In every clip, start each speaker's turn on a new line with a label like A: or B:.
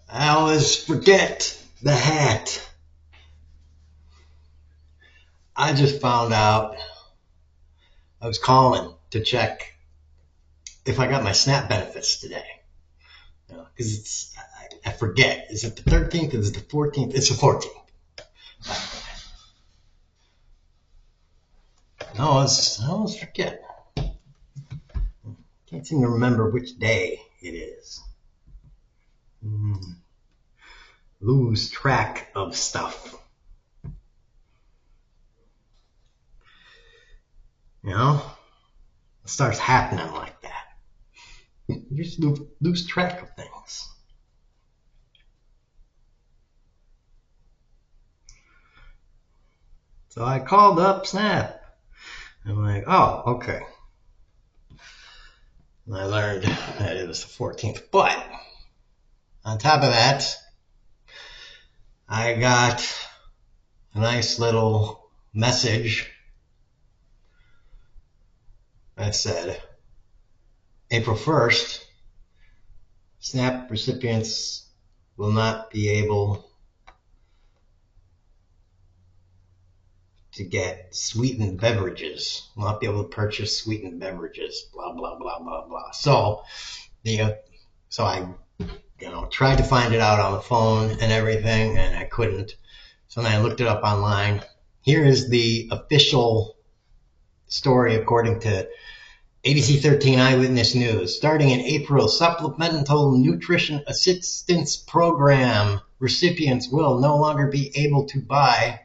A: I always forget the hat. I just found out I was calling to check if I got my SNAP benefits today. Because I forget. Is it the 13th? Is it the 14th? It's the 14th. I always forget. Can't seem to remember which day it is. Lose track of stuff. You know? It starts happening like that. You just lose track of things. So I called up Snap. I'm like, oh, okay. And I learned that it was the 14th. But on top of that, I got a nice little message that said, April 1st, SNAP recipients will not be able to get sweetened beverages, will not be able to purchase sweetened beverages, blah, blah, blah, blah, blah. So I tried to find it out on the phone and everything, and I couldn't. So then I looked it up online. Here is the official story according to ABC 13 Eyewitness News. Starting in April, Supplemental Nutrition Assistance Program recipients will no longer be able to buy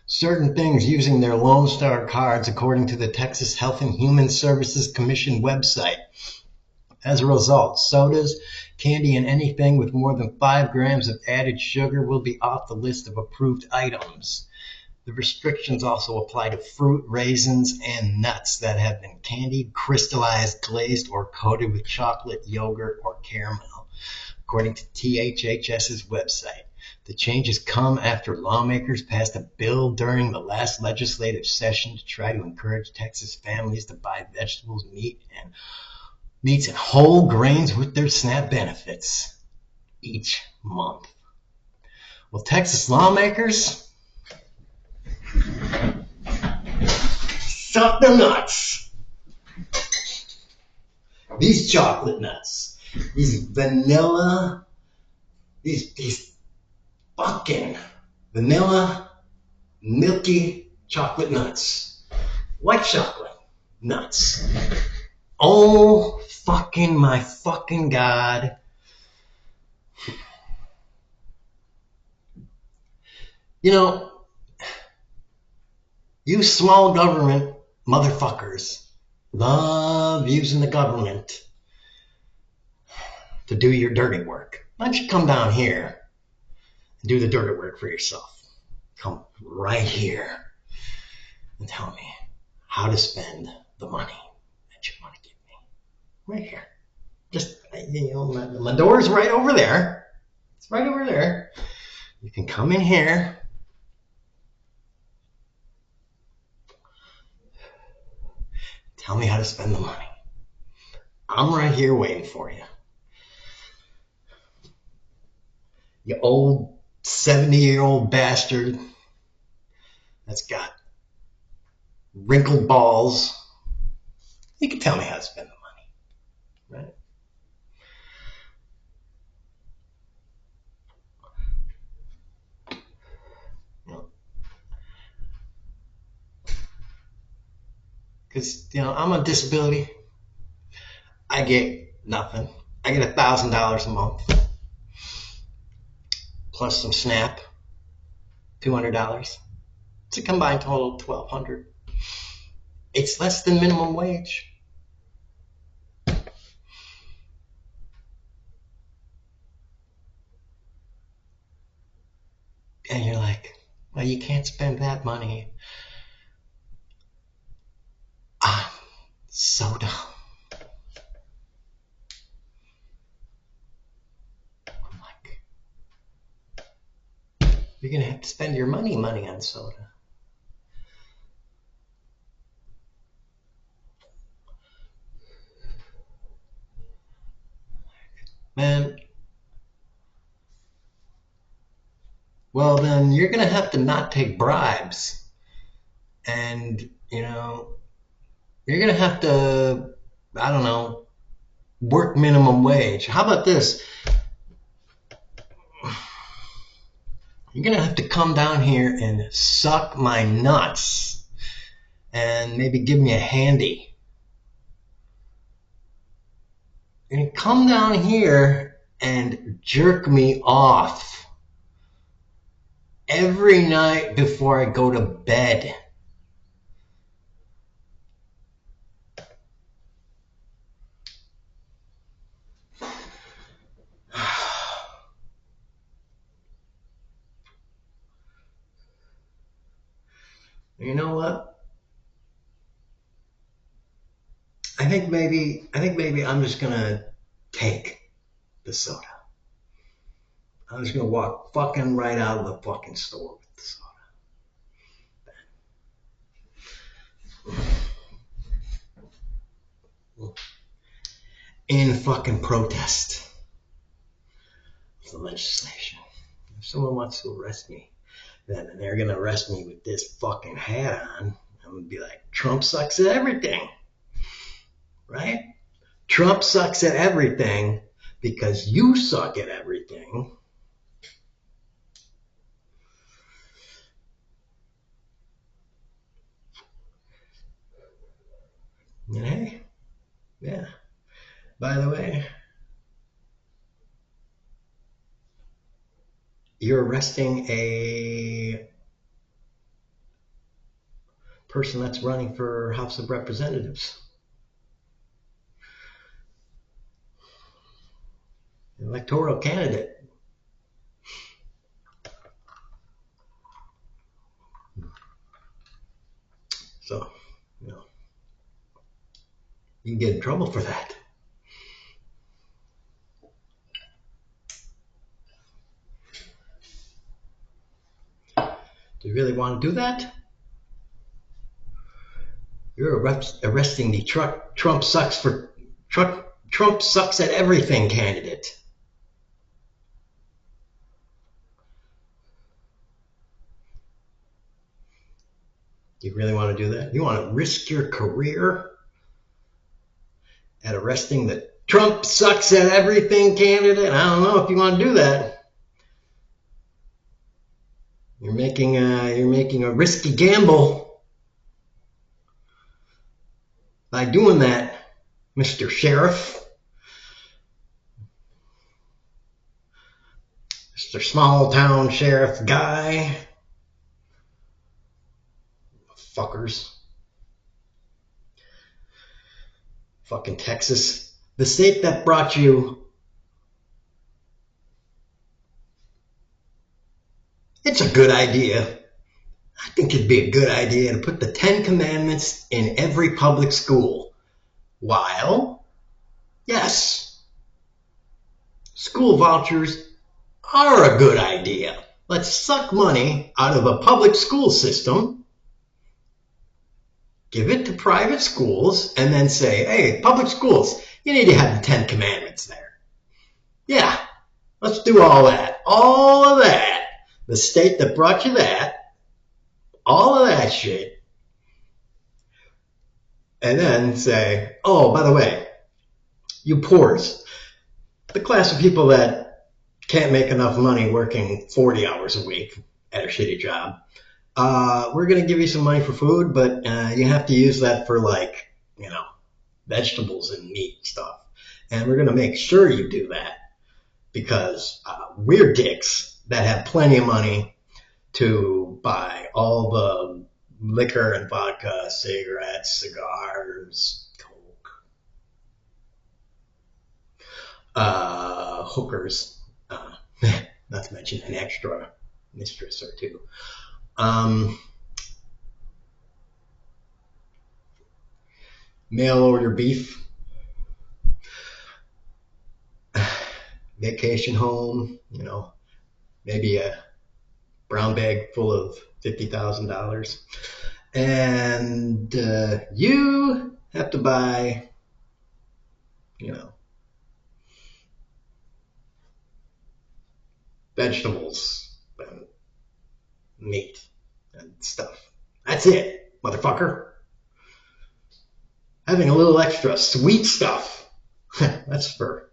A: certain things using their Lone Star cards, according to the Texas Health and Human Services Commission website. As a result, sodas, candy, and anything with more than 5 grams of added sugar will be off the list of approved items. The restrictions also apply to fruit, raisins, and nuts that have been candied, crystallized, glazed, or coated with chocolate, yogurt, or caramel, according to THHS's website. The changes come after lawmakers passed a bill during the last legislative session to try to encourage Texas families to buy vegetables, meats, and whole grains with their SNAP benefits each month. Well, Texas lawmakers, suck the nuts. These chocolate nuts, these vanilla, these fucking vanilla, milky chocolate nuts, white chocolate nuts. Oh, fucking my fucking God. You small government motherfuckers love using the government to do your dirty work. Why don't you come down here and do the dirty work for yourself? Come right here and tell me how to spend the money that you want to give me. Right here. Just, my door's right over there. It's right over there. You can come in here. Tell me how to spend the money. I'm right here waiting for you. You old 70-year-old bastard that's got wrinkled balls. You can tell me how to spend the money, right? Because, I'm on disability. I get nothing. I get $1,000 a month. Plus some SNAP, $200. It's a combined total of $1,200. It's less than minimum wage. And you're like, well, you can't spend that money on soda. I'm like, you're going to have to spend your money on soda. Man, well, then you're going to have to not take bribes. And, you're going to have to, I don't know, work minimum wage. How about this? You're going to have to come down here and suck my nuts and maybe give me a handy. And come down here and jerk me off every night before I go to bed. You know what? I think maybe I'm just gonna take the soda. I'm just gonna walk fucking right out of the fucking store with the soda. In fucking protest of the legislation. If someone wants to arrest me, then they're gonna arrest me with this fucking hat on. I'm gonna be like, Trump sucks at everything. Right? Trump sucks at everything because you suck at everything. And hey, yeah. By the way, you're arresting a person that's running for House of Representatives. Electoral candidate. So, you can get in trouble for that. Do you really want to do that? You're arresting the Trump sucks at everything candidate. Do you really want to do that? You want to risk your career at arresting the Trump sucks at everything candidate? I don't know if you want to do that. You're making a risky gamble by doing that, Mr. Sheriff. Mr. Small Town Sheriff guy. Fuckers. Fucking Texas. The state that brought you. It's a good idea. I think it'd be a good idea to put the 10 Commandments in every public school. While, yes, school vouchers are a good idea. Let's suck money out of a public school system, give it to private schools, and then say, hey, public schools, you need to have the 10 Commandments there. Yeah, let's do all that. All of that. The state that brought you that, all of that shit. And then say, oh, by the way, you poors, the class of people that can't make enough money working 40 hours a week at a shitty job, we're going to give you some money for food, but you have to use that for vegetables and meat stuff. And we're going to make sure you do that because we're dicks that have plenty of money to buy all the liquor and vodka, cigarettes, cigars, coke, hookers, not to mention an extra mistress or two. Mail order beef, vacation home, maybe a brown bag full of $50,000. And you have to buy, vegetables, and meat, and stuff. That's it, motherfucker. Having a little extra sweet stuff. That's for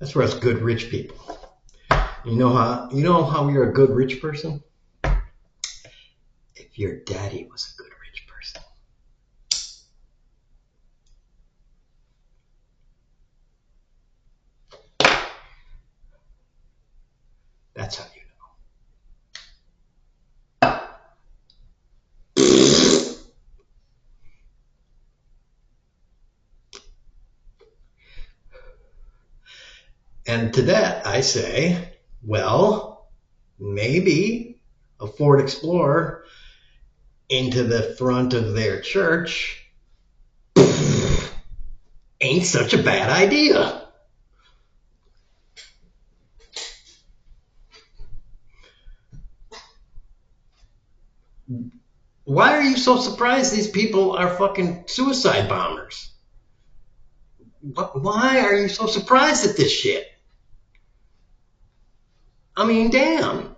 A: us good rich people. You know how you're a good rich person? If your daddy was a good rich person. That's how you know. And to that I say, well, maybe a Ford Explorer into the front of their church ain't such a bad idea. Why are you so surprised these people are fucking suicide bombers? Why are you so surprised at this shit? I mean, damn.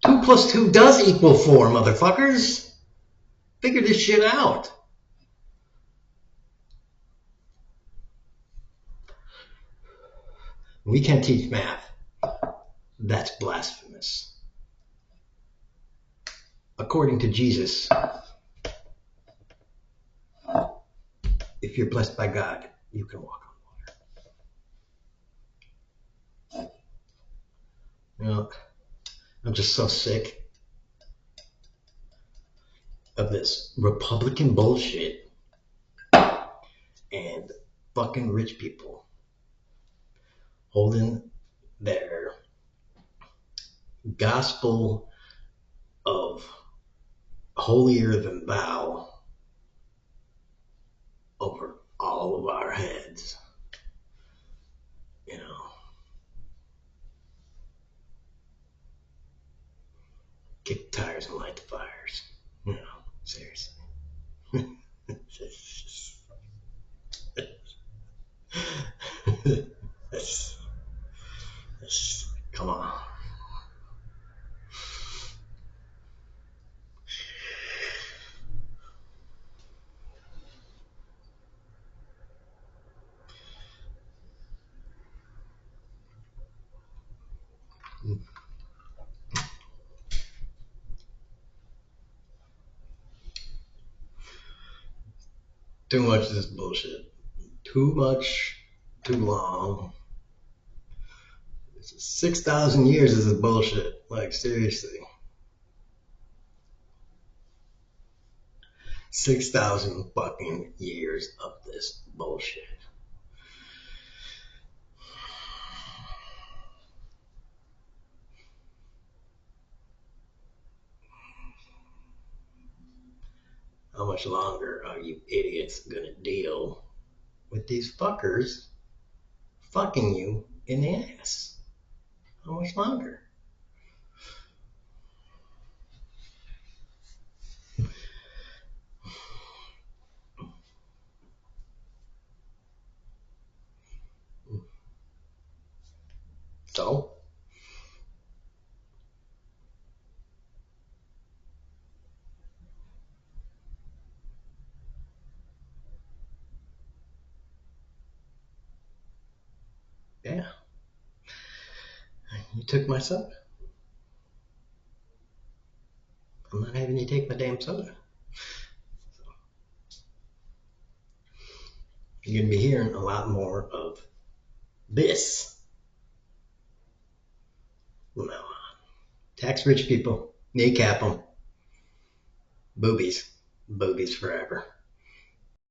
A: 2 plus 2 does equal 4, motherfuckers. Figure this shit out. We can't teach math. That's blasphemous. According to Jesus, if you're blessed by God, you can walk on water. You know, I'm just so sick of this Republican bullshit and fucking rich people holding their gospel of holier than thou over all of our heads. You know, kick the tires and light the fires. You know, seriously. Come on. Too much of this bullshit. Too much, too long. 6,000 years of this bullshit. Like, seriously. 6,000 fucking years of this bullshit. How much longer are you idiots gonna deal with these fuckers fucking you in the ass? How much longer? So, yeah. You took my soda. I'm not having you take my damn soda. You're going to be hearing a lot more of this from now on. Tax rich people, kneecap them, boobies, boobies forever.